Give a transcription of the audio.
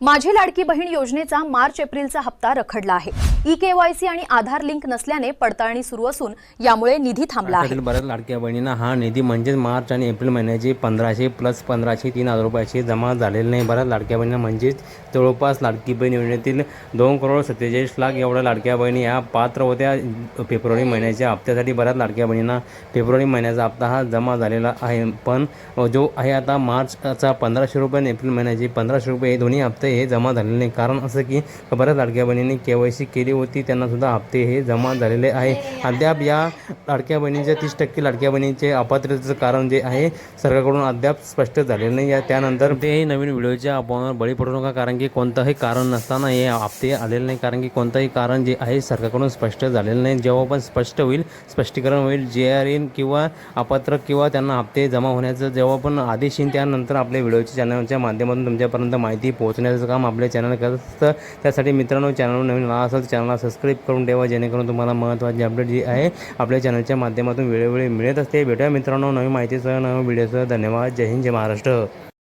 माझी लाडकी बहीण योजनेचा मार्च-एप्रिलचा हप्ता रखडला आहे। ई-केवायसी आणि आधार लिंक नसल्याने पडताळणी सुरू असून यामुळे निधी थांबला आहे। बऱ्याच लाडक्या बहिणींना हा निधी म्हणजे मार्च आणि एप्रिल महिन्याची 1500 प्लस 1500 3000 रुपयाची जमा झालेले नाही। बऱ्याच लाडक्या बहिणींना म्हणजेच जवळपास लाडकी बहीण योजनेतील 2,47,00,000 एवढ्या लाडक्या बहिणी या पात्र होत्या फेब्रुवारी महिन्याच्या हप्त्यासाठी। बऱ्याच लाडक्या बहिणींना फेब्रुवारी महिन्याचा हप्ता हा जमा झालेला आहे, पण जो आहे आता मार्चचा 1500 रुपये आणि एप्रिल महिन्याचे 1500 रुपये हे दोन्ही हप्ते हे जमा झालेले नाही। कारण असं की बऱ्याच लाडक्या बहिणींनी केवायसी केली होती, त्यांना सुद्धा हप्ते हे जमा झालेले आहे। अद्याप या लाडक्या बहिणींच्या 30% लाडक्या बहिणींचे अपात्रतेचं कारण जे आहे सरकारकडून अद्याप स्पष्ट झालेलं नाही आहे। त्यानंतर ते नवीन व्हिडिओच्या अफवांवर बळी पडू नका, कारण की कोणतंही कारण नसताना हे हप्ते आलेले नाही, कारण की कोणतंही कारण जे आहे सरकारकडून स्पष्ट झालेलं नाही। जेव्हा पण स्पष्ट होईल, स्पष्टीकरण होईल, JR येईल किंवा अपात्र किंवा त्यांना हप्ते जमा होण्याचं जेव्हा पण आदेश येईल, त्यानंतर आपल्या व्हिडिओच्या चॅनलच्या माध्यमातून तुमच्यापर्यंत माहिती पोहोचण्याचं काम आपल्या चॅनल करत असतं। त्यासाठी मित्रांनो, चॅनल नवीन आला असेल चॅनलला सबस्क्राईब करून ठेवा, जेणेकरून तुम्हाला महत्त्वाची अपडेट जी आहे आपल्या चॅनलच्या माध्यमातून वेळोवेळी मिळत असते। भेटूया मित्रांनो नवीन माहितीसह, नवीन व्हिडिओसह। धन्यवाद। जय हिंद, जय महाराष्ट्र।